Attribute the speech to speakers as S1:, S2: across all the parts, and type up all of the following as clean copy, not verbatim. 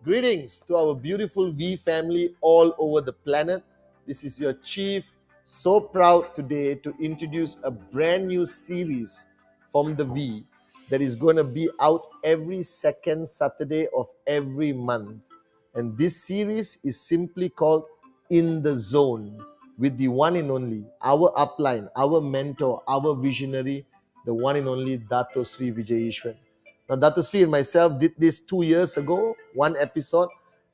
S1: Greetings to our beautiful V family all over the planet. This is your chief. So proud today to introduce a brand new series from the V that is going to be out every second Saturday of every month. And this series is simply called In the Zone with the one and only, our upline, our mentor, our visionary, the one and only Dato Sri Vijay Ishwan. Now, Dato Sri and myself did this 2 years ago, one episode,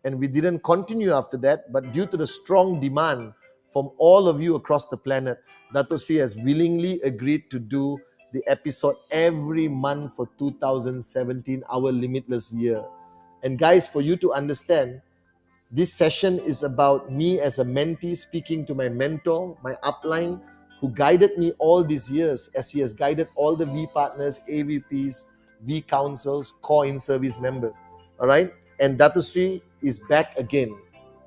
S1: and we didn't continue after that. But due to the strong demand from all of you across the planet, Dato Sri has willingly agreed to do the episode every month for 2017, our limitless year. And guys, for you to understand, this session is about me as a mentee speaking to my mentor, my upline, who guided me all these years as he has guided all the V partners, AVPs, V councils, core in-service members. All right? And Dato Sri is back again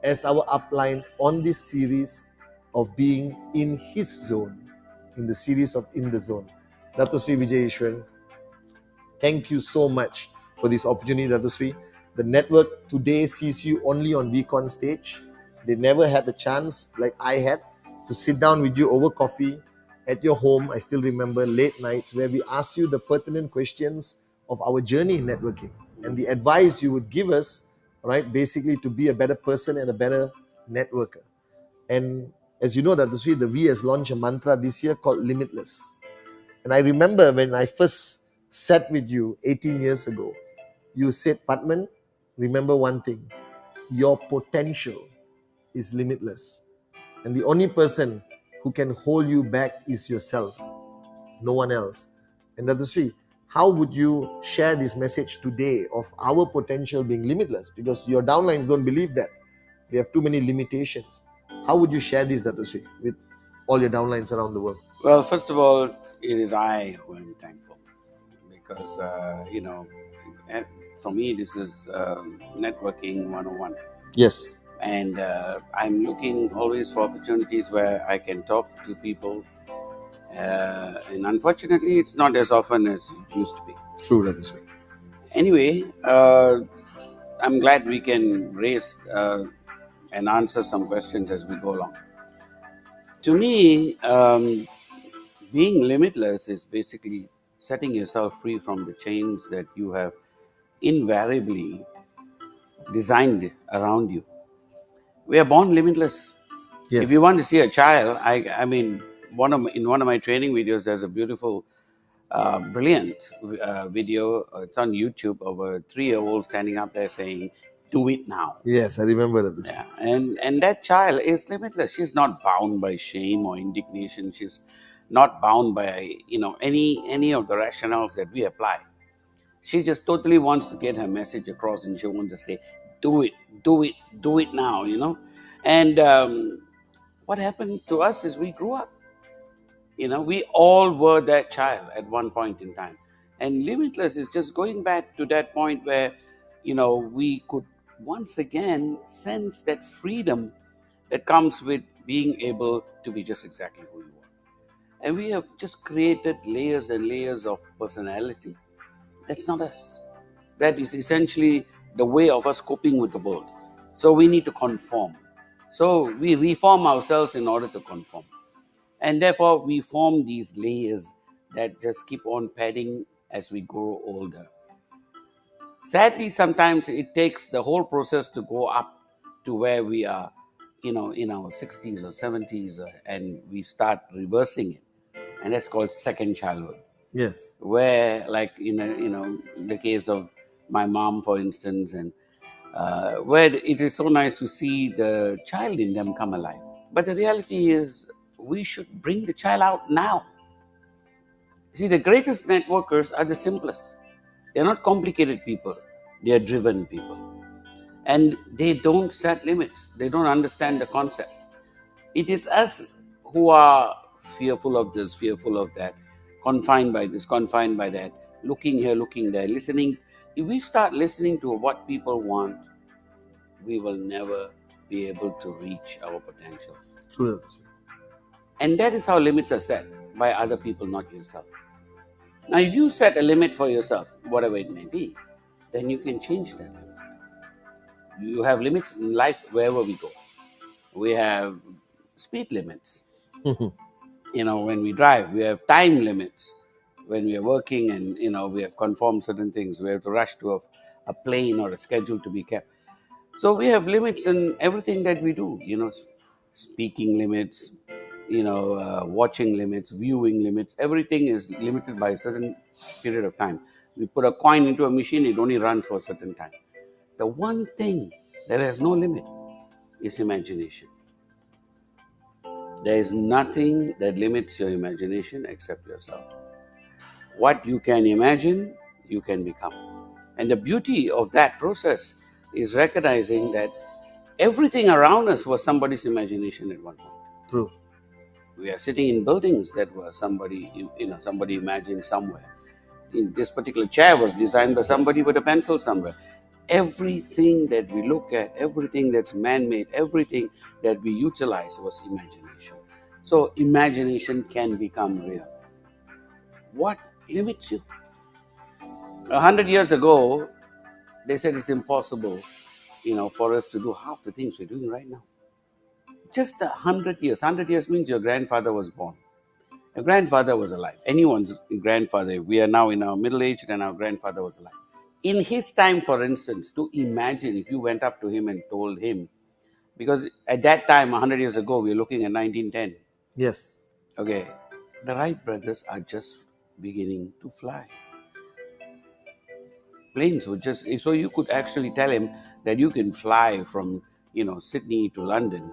S1: as our upline on this series of being in his zone, in the series of In the Zone. Dato Sri Vijay Ishwan, thank you so much for this opportunity, Dato Sri. The network today sees you only on VCon stage. They never had the chance, like I had, to sit down with you over coffee at your home. I still remember late nights where we asked you the pertinent questions of our journey in networking and the advice you would give us, right, basically to be a better person and a better networker. And as you know, Dato Sri, the V has launched a mantra this year called Limitless. And I remember when I first sat with you 18 years ago, you said, Padman, remember one thing, your potential is limitless. And the only person who can hold you back is yourself, no one else. And Dato Sri, how would you share this message today of our potential being limitless? Because your downlines don't believe that. They have too many limitations. How would you share this, Dato Sri, with all your downlines around the world?
S2: Well, first of all, it is I who am thankful because, for me, this is networking 101.
S1: Yes.
S2: And I'm looking always for opportunities where I can talk to people. And unfortunately, it's not as often as it used to be.
S1: True, Dato Sri.
S2: Anyway, I'm glad we can raise and answer some questions as we go along. To me, being limitless is basically setting yourself free from the chains that you have invariably designed around you. We are born limitless.
S1: Yes.
S2: If you want to see a child, I mean, in one of my training videos, there's a beautiful, brilliant video. It's on YouTube of a 3-year-old standing up there saying, "Do it now."
S1: Yes, I remember that.
S2: Yeah, and that child is limitless. She's not bound by shame or indignation. She's not bound by any of the rationales that we apply. She just totally wants to get her message across, and she wants to say, "Do it, do it, do it now." And what happened to us is we grew up. We all were that child at one point in time, and limitless is just going back to that point where we could once again sense that freedom that comes with being able to be just exactly who you are. And we have just created layers and layers of personality. That's not us. That is essentially the way of us coping with the world. So we need to conform. So we reform ourselves in order to conform. And therefore we form these layers that just keep on padding as we grow older. Sadly, sometimes it takes the whole process to go up to where we are, in our 60s or 70s, and we start reversing it. And that's called second childhood.
S1: Yes.
S2: Where, like, the case of my mom, for instance, and where it is so nice to see the child in them come alive. But the reality is, we should bring the child out now. See, the greatest networkers are the simplest. They're not complicated people. They are driven people. And they don't set limits. They don't understand the concept. It is us who are fearful of this, fearful of that, confined by this, confined by that, looking here, looking there, listening. If we start listening to what people want, we will never be able to reach our potential.
S1: True.
S2: And that is how limits are set, by other people, not yourself. Now, if you set a limit for yourself, whatever it may be, then you can change that. You have limits in life wherever we go. We have speed limits. When we drive, we have time limits. When we are working and, we have conformed certain things, we have to rush to a plane or a schedule to be kept. So we have limits in everything that we do, speaking limits, watching limits, viewing limits. Everything is limited by a certain period of time. We put a coin into a machine, it only runs for a certain time. The one thing that has no limit is imagination. There is nothing that limits your imagination except yourself. What you can imagine, you can become. And the beauty of that process is recognizing that everything around us was somebody's imagination at one point.
S1: True.
S2: We are sitting in buildings that were somebody imagined somewhere. This particular chair was designed by somebody with a pencil somewhere. Everything that we look at, everything that's man-made, everything that we utilize was imagination. So imagination can become real. What limits you? 100 years ago, they said it's impossible, for us to do half the things we're doing right now. Just 100 years. 100 years means your grandfather was born. Your grandfather was alive. Anyone's grandfather. We are now in our middle age and our grandfather was alive. In his time, for instance, to imagine if you went up to him and told him, because at that time, 100 years ago, we were looking at 1910.
S1: Yes.
S2: Okay, the Wright brothers are just beginning to fly. Planes were just, so you could actually tell him that you can fly from, Sydney to London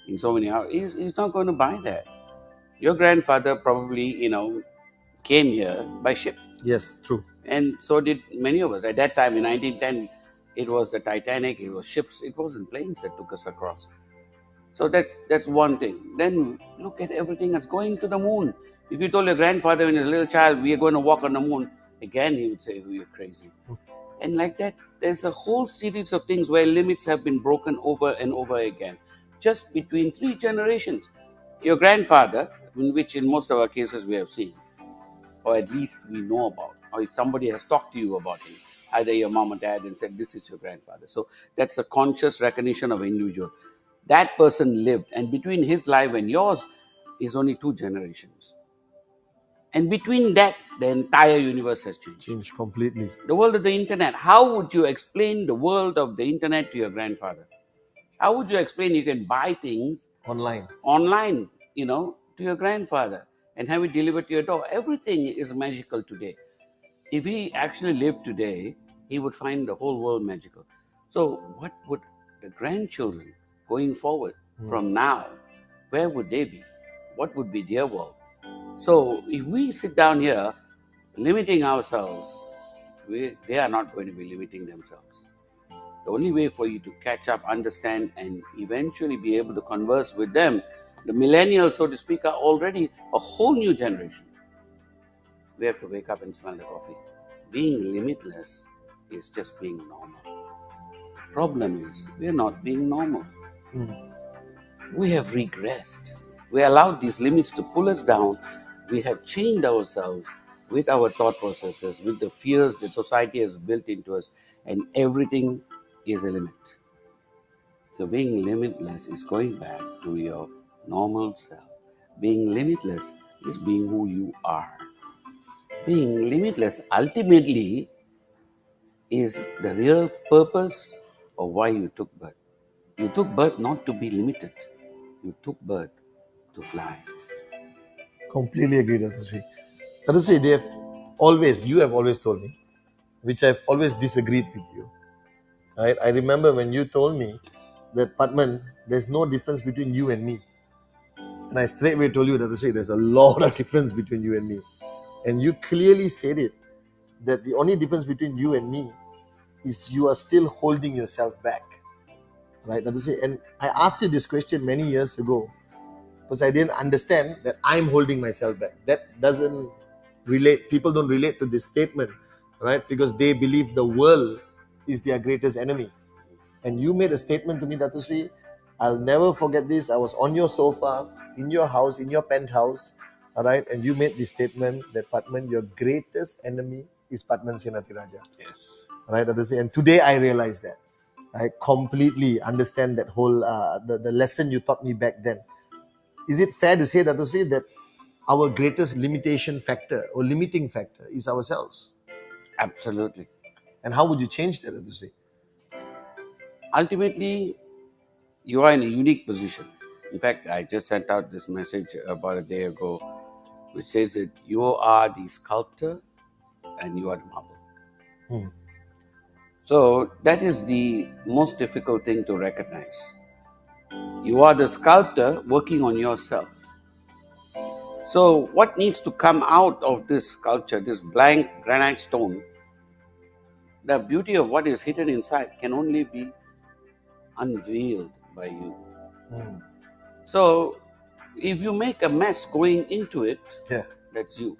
S2: in so many hours. He's not going to buy that. Your grandfather probably, came here by ship.
S1: Yes, true.
S2: And so did many of us. At that time in 1910, it was the Titanic, it was ships, it wasn't planes that took us across. So that's one thing. Then look at everything that's going to the moon. If you told your grandfather when he was a little child, we are going to walk on the moon, again he would say, oh, you're crazy. And like that, there's a whole series of things where limits have been broken over and over again, just between 3 generations. Your grandfather, which in most of our cases we have seen, or at least we know about, or if somebody has talked to you about him, either your mom or dad, and said, this is your grandfather. So that's a conscious recognition of an individual. That person lived, and between his life and yours is only 2 generations. And between that, the entire universe has changed.
S1: Changed completely.
S2: The world of the internet. How would you explain the world of the internet to your grandfather? How would you explain you can buy things
S1: Online.
S2: to your grandfather and have it delivered to your door? Everything is magical today. If he actually lived today, he would find the whole world magical. So what would the grandchildren going forward from now, where would they be? What would be their world? So if we sit down here limiting ourselves, they are not going to be limiting themselves. The only way for you to catch up, understand, and eventually be able to converse with them, the millennials, so to speak, are already a whole new generation. We have to wake up and smell the coffee. Being limitless is just being normal. The problem is, we are not being normal. We have regressed. We allowed these limits to pull us down. We have chained ourselves with our thought processes, with the fears that society has built into us, and everything is a limit. So being limitless is going back to your normal self. Being limitless is being who you are. Being limitless ultimately is the real purpose of why you took birth. You took birth not to be limited. You took birth to fly.
S1: Completely agree, Datusri. Datusri, you have always told me, which I've always disagreed with you. Right? I remember when you told me that, Padman, there's no difference between you and me. And I straightway told you, Datusri, there's a lot of difference between you and me. And you clearly said it, that the only difference between you and me is you are still holding yourself back. Right? Datusri? And I asked you this question many years ago, because I didn't understand that I'm holding myself back. That doesn't relate. People don't relate to this statement, right? Because they believe the world is their greatest enemy. And you made a statement to me, Datusri. I'll never forget this. I was on your sofa, in your house, in your penthouse, all right? And you made this statement that, Padman, your greatest enemy is Padman Senatiraja.
S2: Yes.
S1: Right, Datusri? And today I realized that. I completely understand that whole the lesson you taught me back then. Is it fair to say, Dato Sri, that our greatest limitation factor or limiting factor is ourselves?
S2: Absolutely.
S1: And how would you change that, Dato Sri?
S2: Ultimately, you are in a unique position. In fact, I just sent out this message about a day ago, which says that you are the sculptor and you are the marble.
S1: Hmm.
S2: So that is the most difficult thing to recognize. You are the sculptor working on yourself. So what needs to come out of this sculpture, this blank granite stone, the beauty of what is hidden inside can only be unveiled by you.
S1: Hmm.
S2: So if you make a mess going into it,
S1: Yeah.
S2: that's you.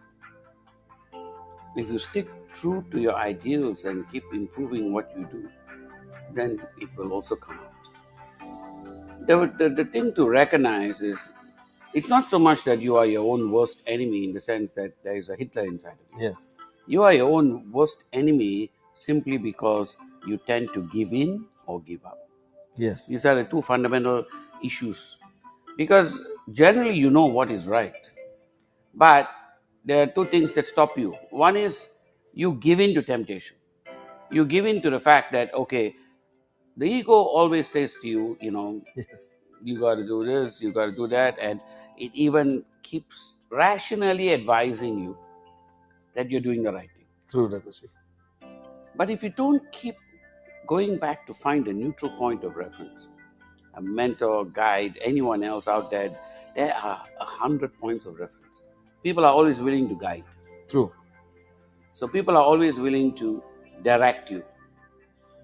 S2: If you stick true to your ideals and keep improving what you do, then it will also come out. The thing to recognize is it's not so much that you are your own worst enemy in the sense that there is a Hitler inside of you.
S1: Yes.
S2: You are your own worst enemy simply because you tend to give in or give up.
S1: Yes.
S2: These are the two fundamental issues. Because generally you know what is right. But there are two things that stop you. One is you give in to temptation. You give in to the fact that, okay, the ego always says to you,
S1: Yes.
S2: you got to do this, you got to do that. And it even keeps rationally advising you that you're doing the right thing.
S1: True, Dato Sri.
S2: But if you don't keep going back to find a neutral point of reference, a mentor, guide, anyone else out there, there are 100 points of reference. People are always willing to guide.
S1: True.
S2: So people are always willing to direct you.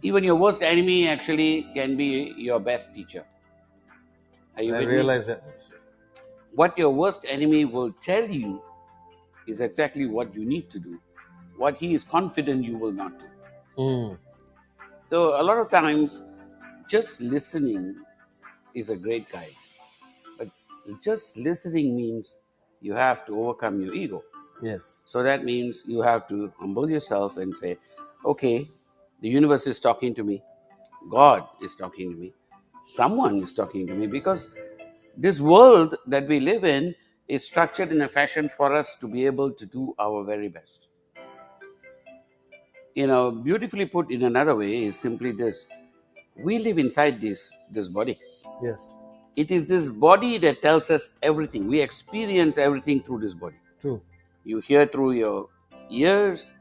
S2: Even your worst enemy actually can be your best teacher. Are you
S1: I
S2: with me?
S1: realize that, Dato Sri.
S2: What your worst enemy will tell you is exactly what you need to do. What he is confident you will not do.
S1: Hmm.
S2: So a lot of times, just listening is a great guide. But just listening means you have to overcome your ego.
S1: Yes.
S2: So that means you have to humble yourself and say, okay, the universe is talking to me. God is talking to me. Someone is talking to me, because this world that we live in is structured in a fashion for us to be able to do our very best. Beautifully put in another way is simply this. We live inside this body.
S1: Yes.
S2: It is this body that tells us everything. We experience everything through this body.
S1: True.
S2: You hear through your ears.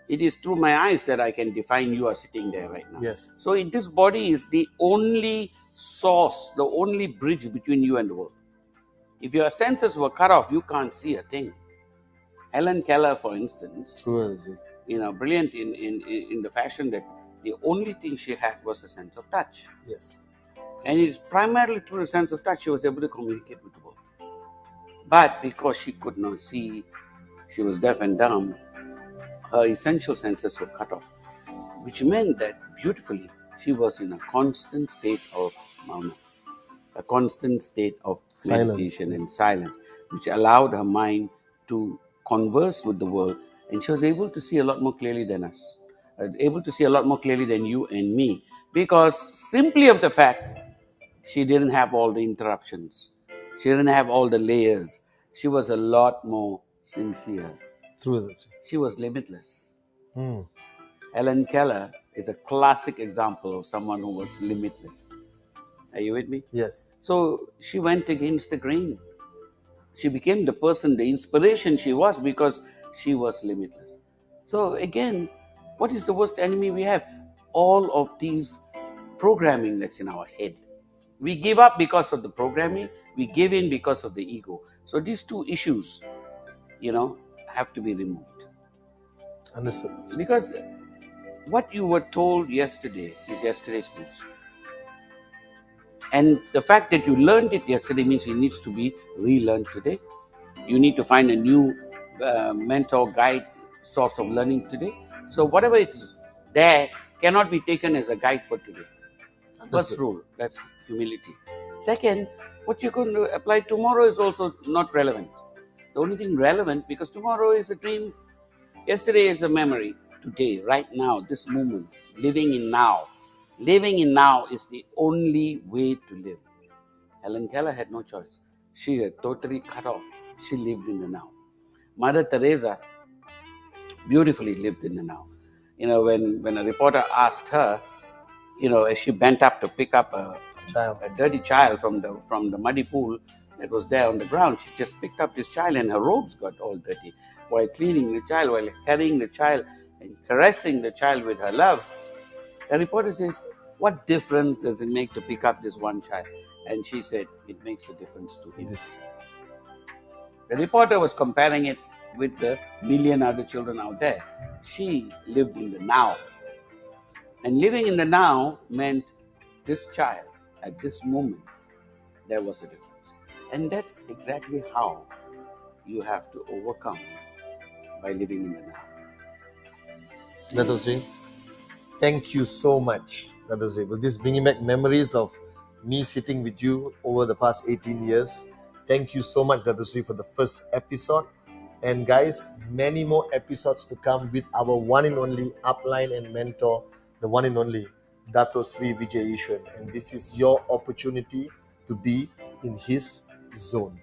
S2: It is through my eyes that I can define you are sitting there right now.
S1: Yes.
S2: So this body is the only source, the only bridge between you and the world. If your senses were cut off, you can't see a thing. Helen Keller, for instance,
S1: True, Dato Sri.
S2: brilliant in the fashion that the only thing she had was a sense of touch.
S1: Yes.
S2: And it's primarily through the sense of touch she was able to communicate with the world. But because she could not see, she was deaf and dumb, her essential senses were cut off, which meant that beautifully she was in a constant state of mauna, a constant state of
S1: Silence.
S2: meditation and silence, which allowed her mind to converse with the world, and she was able to see a lot more clearly than us, able to see a lot more clearly than you and me, because simply of the fact she didn't have all the interruptions, she didn't have all the layers, she was a lot more sincere.
S1: True, Dato Sri.
S2: She was limitless.
S1: Hmm.
S2: Helen Keller is a classic example of someone who was limitless. Are you with me?
S1: Yes.
S2: So she went against the grain. She became the person, the inspiration she was, because she was limitless. So again, what is the worst enemy we have? All of these programming that's in our head. We give up because of the programming. We give in because of the ego. So these two issues, have to be removed.
S1: Understood.
S2: Because what you were told yesterday is yesterday's news. And the fact that you learned it yesterday means it needs to be relearned today. You need to find a new mentor, guide, source of learning today. So whatever is there cannot be taken as a guide for today. First
S1: Understood.
S2: rule, that's humility. Second, what you're going to apply tomorrow is also not relevant. The only thing relevant, because tomorrow is a dream, yesterday is a memory. Today, right now, this moment, living in now, Living in now is the only way to live. Helen Keller had no choice. She had totally cut off. She lived in the now. Mother Teresa beautifully lived in the now. When a reporter asked her, as she bent up to pick up a dirty child from the muddy pool that was there on the ground, she just picked up this child and her robes got all dirty. While cleaning the child, while carrying the child and caressing the child with her love, the reporter says, "What difference does it make to pick up this one child?" And she said, "It makes a difference to him." The reporter was comparing it with the million other children out there. She lived in the now. And living in the now meant this child, at this moment, there was a difference. And that's exactly how you have to overcome, by living in the now.
S1: Dato Sri, thank you so much, Dato Sri. With this bringing back memories of me sitting with you over the past 18 years. Thank you so much, Dato Sri, for the first episode. And guys, many more episodes to come with our one and only upline and mentor, the one and only Dato Sri Vijay Ishwan. And this is your opportunity to be in his zone.